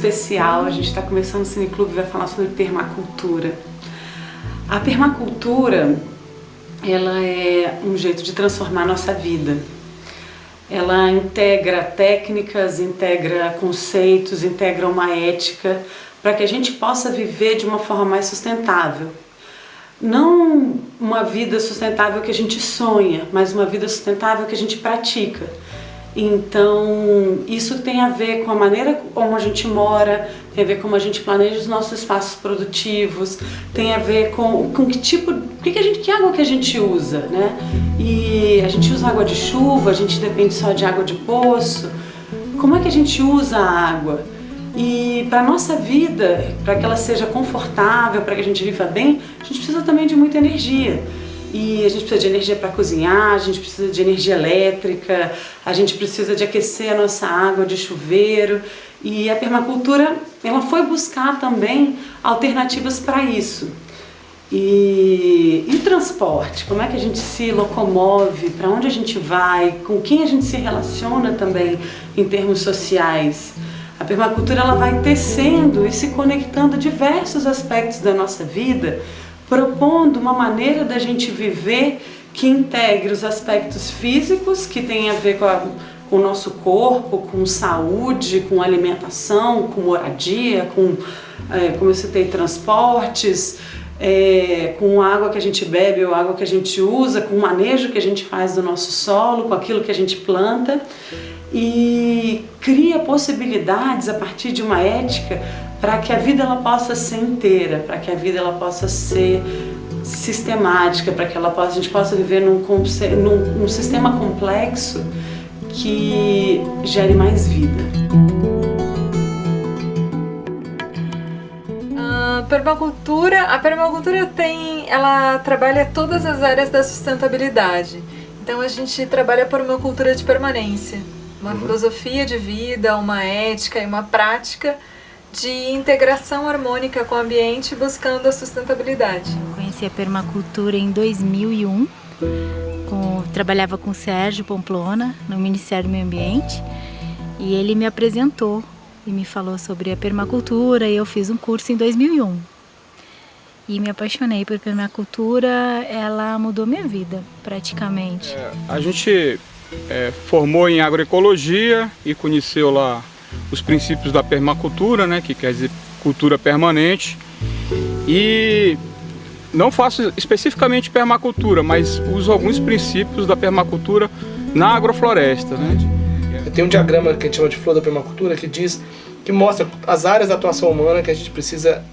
especial. A gente está começando o Cineclube e vai falar sobre permacultura. A permacultura, ela é um jeito de transformar a nossa vida. Ela integra técnicas, integra conceitos, integra uma ética para que a gente possa viver de uma forma mais sustentável. Não uma vida sustentável que a gente sonha, mas uma vida sustentável que a gente pratica. Então, isso tem a ver com a maneira como a gente mora, tem a ver com como a gente planeja os nossos espaços produtivos, tem a ver com que água que a gente usa, né? E a gente usa água de chuva, a gente depende só de água de poço. Como é que a gente usa a água? E para a nossa vida, para que ela seja confortável, para que a gente viva bem, a gente precisa também de muita energia. E a gente precisa de energia para cozinhar, a gente precisa de energia elétrica, a gente precisa de aquecer a nossa água de chuveiro. E a permacultura, ela foi buscar também alternativas para isso. E o transporte, como é que a gente se locomove, para onde a gente vai, com quem a gente se relaciona também em termos sociais. A permacultura, ela vai tecendo e se conectando a diversos aspectos da nossa vida, propondo uma maneira da gente viver que integre os aspectos físicos, que tem a ver com o nosso corpo, com saúde, com alimentação, com moradia, como eu citei, transportes, com a água que a gente bebe ou a água que a gente usa, com o manejo que a gente faz do nosso solo, com aquilo que a gente planta, e cria possibilidades a partir de uma ética para que a vida ela possa ser inteira, para que a vida ela possa ser sistemática, para que a gente possa viver num sistema complexo que gere mais vida. A permacultura ela trabalha todas as áreas da sustentabilidade. Então a gente trabalha por uma cultura de permanência, uma filosofia de vida, uma ética e uma prática de integração harmônica com o ambiente, buscando a sustentabilidade. Eu conheci a permacultura em 2001, trabalhava com o Sérgio Pomplona no Ministério do Meio Ambiente, e ele me apresentou e me falou sobre a permacultura, e eu fiz um curso em 2001. E me apaixonei por permacultura, ela mudou minha vida, praticamente. A gente formou em agroecologia e conheceu lá os princípios da permacultura, né, que quer dizer cultura permanente. E não faço especificamente permacultura, mas uso alguns princípios da permacultura na agrofloresta, né? Tem um diagrama que a gente chama de flor da permacultura que mostra as áreas da atuação humana que a gente precisa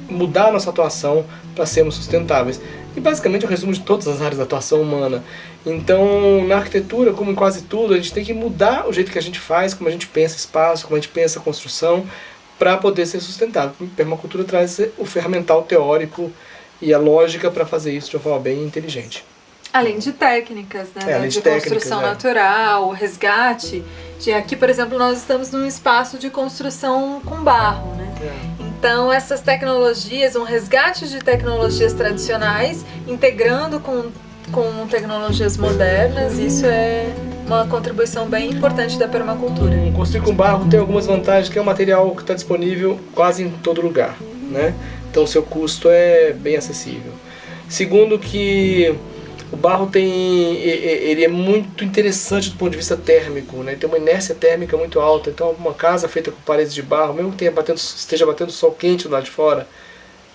mudar a nossa atuação para sermos sustentáveis. E basicamente é o resumo de todas as áreas da atuação humana. Então, na arquitetura, como em quase tudo, a gente tem que mudar o jeito que a gente faz, como a gente pensa espaço, como a gente pensa construção, para poder ser sustentável. A permacultura traz o ferramental teórico e a lógica para fazer isso de uma forma bem inteligente. Além de técnicas, né? Além de construção natural, o resgate. Aqui, por exemplo, nós estamos num espaço de construção com barro, né? Então, essas tecnologias, um resgate de tecnologias tradicionais, integrando com tecnologias modernas, isso é uma contribuição bem importante da permacultura. Construir com barro tem algumas vantagens, que é um material que está disponível quase em todo lugar, né? Então, o seu custo é bem acessível. Segundo, que o barro ele é muito interessante do ponto de vista térmico, né? Tem uma inércia térmica muito alta. Então, uma casa feita com paredes de barro, mesmo que esteja batendo sol quente do lado de fora,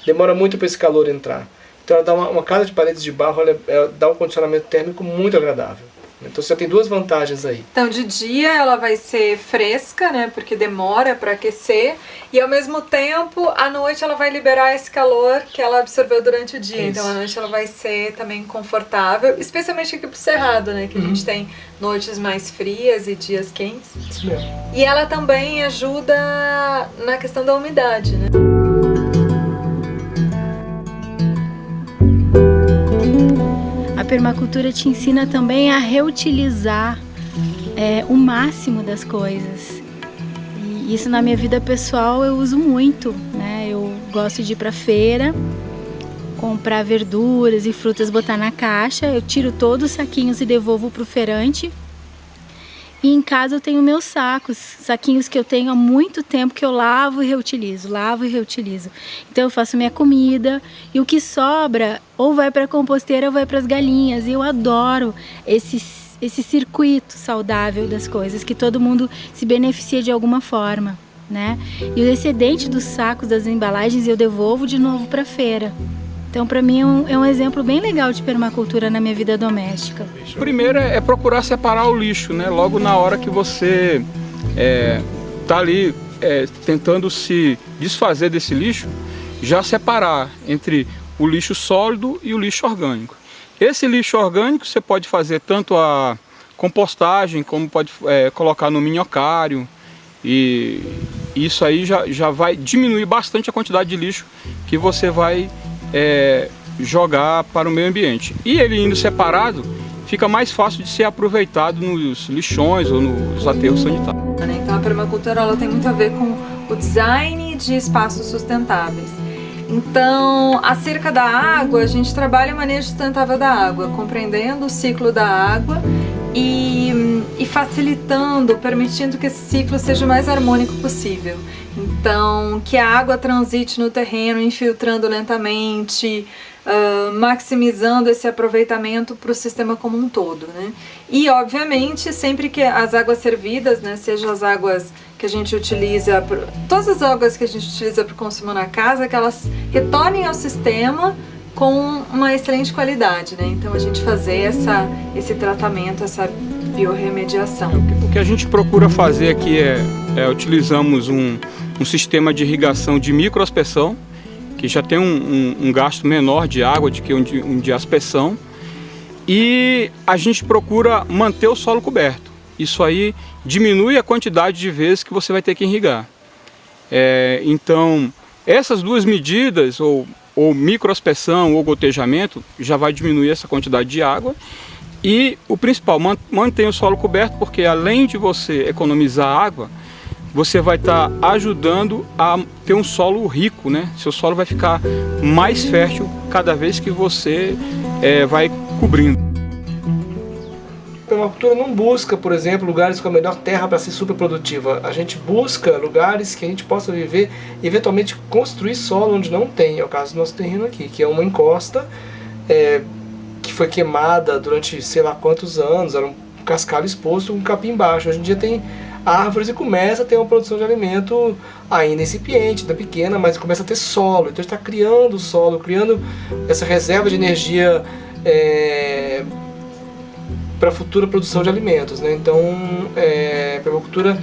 demora muito para esse calor entrar. Então, ela dá uma casa de paredes de barro, ela dá um condicionamento térmico muito agradável. Então você já tem duas vantagens aí. Então de dia ela vai ser fresca, né, porque demora para aquecer, e ao mesmo tempo à noite ela vai liberar esse calor que ela absorveu durante o dia. Isso. Então à noite ela vai ser também confortável, especialmente aqui pro Cerrado, né, que a gente tem noites mais frias e dias quentes. Isso mesmo. E ela também ajuda na questão da umidade, né? A permacultura te ensina também a reutilizar o máximo das coisas. E isso na minha vida pessoal eu uso muito, né? Eu gosto de ir para feira, comprar verduras e frutas, botar na caixa, eu tiro todos os saquinhos e devolvo para o feirante. E em casa eu tenho meus sacos, saquinhos que eu tenho há muito tempo que eu lavo e reutilizo, lavo e reutilizo. Então eu faço minha comida e o que sobra ou vai para a composteira ou vai para as galinhas. E eu adoro esse circuito saudável das coisas, que todo mundo se beneficia de alguma forma, né? E o excedente dos sacos, das embalagens, eu devolvo de novo para a feira. Então, para mim, é um exemplo bem legal de permacultura na minha vida doméstica. Primeiro é procurar separar o lixo, né? Logo na hora que você tá ali tentando se desfazer desse lixo, já separar entre o lixo sólido e o lixo orgânico. Esse lixo orgânico você pode fazer tanto a compostagem, como pode colocar no minhocário, e isso aí já vai diminuir bastante a quantidade de lixo que você vai jogar para o meio ambiente. E ele indo separado, fica mais fácil de ser aproveitado nos lixões ou nos aterros sanitários. Então a permacultura ela tem muito a ver com o design de espaços sustentáveis. Então, acerca da água, a gente trabalha a manejo sustentável da água, compreendendo o ciclo da água e facilitando, permitindo que esse ciclo seja o mais harmônico possível. Então, que a água transite no terreno, infiltrando lentamente, maximizando esse aproveitamento para o sistema como um todo, né? E, obviamente, sempre que as águas servidas, né, sejam as águas que a gente utiliza, todas as águas que a gente utiliza para o consumo na casa, que elas retornem ao sistema com uma excelente qualidade, né? Então, a gente fazer esse tratamento, essa biorremediação. O que a gente procura fazer aqui utilizamos um sistema de irrigação de microaspersão, que já tem um gasto menor de água do que um de aspersão, e a gente procura manter o solo coberto. Isso aí diminui a quantidade de vezes que você vai ter que irrigar. Então, essas duas medidas, ou microaspersão ou gotejamento, já vai diminuir essa quantidade de água. E o principal, mantém o solo coberto, porque além de você economizar água, você vai estar ajudando a ter um solo rico, né? Seu solo vai ficar mais fértil cada vez que você vai cobrindo. A permacultura não busca, por exemplo, lugares com a melhor terra para ser super produtiva. A gente busca lugares que a gente possa viver e eventualmente construir solo onde não tem. É o caso do nosso terreno aqui, que é uma encosta que foi queimada durante sei lá quantos anos, era um cascalho exposto com um capim embaixo. Hoje em dia tem árvores e começa a ter uma produção de alimento ainda incipiente, ainda pequena, mas começa a ter solo. Então a gente está criando solo, criando essa reserva de energia para a futura produção de alimentos, né? Então, permacultura,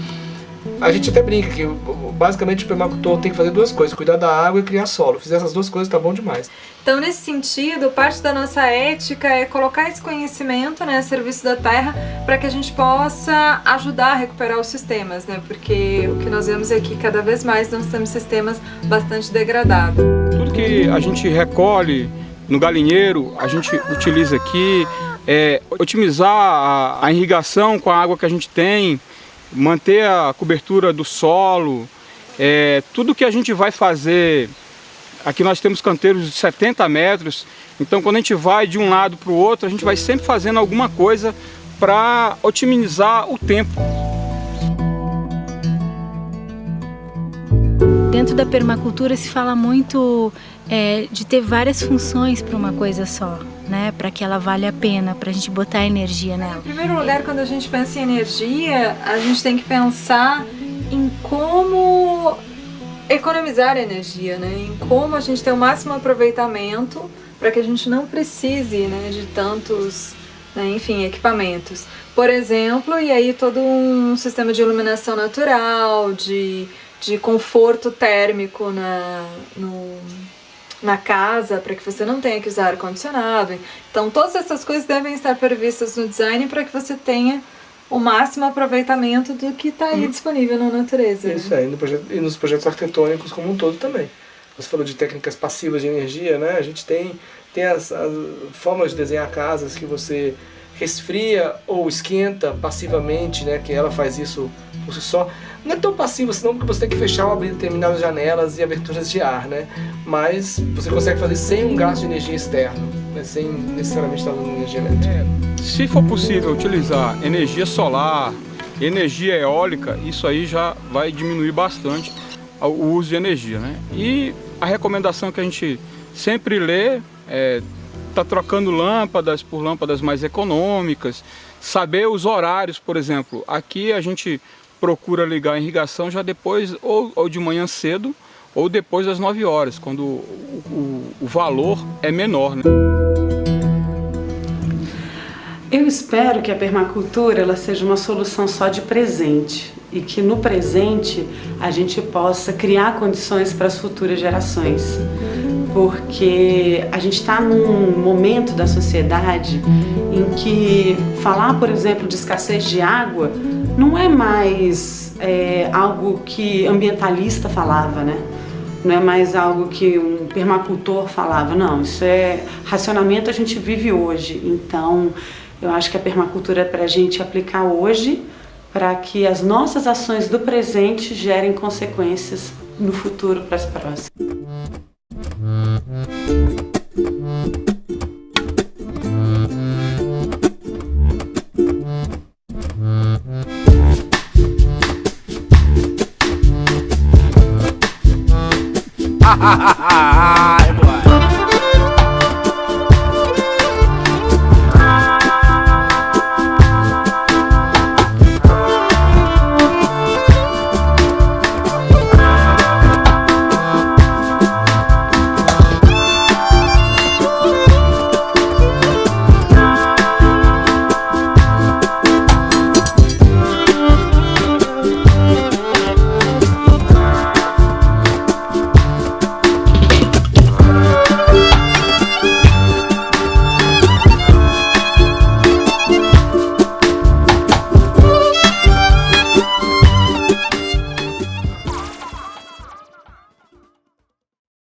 a gente até brinca que basicamente o permacultor tem que fazer duas coisas: cuidar da água e criar solo. Fizer essas duas coisas, tá bom demais. Então, nesse sentido, parte da nossa ética é colocar esse conhecimento, né, a serviço da terra, para que a gente possa ajudar a recuperar os sistemas, né? Porque o que nós vemos é que cada vez mais nós temos sistemas bastante degradados. Tudo que a gente recolhe no galinheiro, a gente utiliza aqui. Otimizar a irrigação com a água que a gente tem, manter a cobertura do solo, tudo que a gente vai fazer. Aqui nós temos canteiros de 70 metros, então quando a gente vai de um lado para o outro, a gente vai sempre fazendo alguma coisa para otimizar o tempo. Dentro da permacultura se fala muito de ter várias funções para uma coisa só, né? Para que ela valha a pena, para a gente botar energia nela. Em primeiro lugar, quando a gente pensa em energia, a gente tem que pensar em como economizar energia, né? Em como a gente ter o máximo aproveitamento para que a gente não precise, né, de tantos, né, enfim, equipamentos. Por exemplo, e aí todo um sistema de iluminação natural, de conforto térmico na casa, para que você não tenha que usar ar-condicionado. Então, todas essas coisas devem estar previstas no design para que você tenha o máximo aproveitamento do que está aí disponível na natureza. Isso aí, e nos projetos arquitetônicos como um todo também. Você falou de técnicas passivas de energia, né? A gente tem as formas de desenhar casas que você resfria ou esquenta passivamente, né? Que ela faz isso por si só. Não é tão passivo senão, porque você tem que fechar ou abrir determinadas janelas e aberturas de ar, né? Mas você consegue fazer sem um gasto de energia externo, né? Sem necessariamente estar usando energia elétrica. Se for possível utilizar energia solar, energia eólica, isso aí já vai diminuir bastante o uso de energia, né? E a recomendação que a gente sempre lê é tá trocando lâmpadas por lâmpadas mais econômicas, saber os horários, por exemplo. Aqui a gente procura ligar a irrigação já depois, ou de manhã cedo, ou depois das 9 horas, quando o valor é menor, né? Eu espero que a permacultura ela seja uma solução só de presente e que no presente a gente possa criar condições para as futuras gerações. Porque a gente está num momento da sociedade em que falar, por exemplo, de escassez de água não é mais algo que ambientalista falava, né? Não é mais algo que um permacultor falava, não, isso é racionamento, a gente vive hoje. Então, eu acho que a permacultura é para a gente aplicar hoje, para que as nossas ações do presente gerem consequências no futuro para as próximas. Ha ha ha!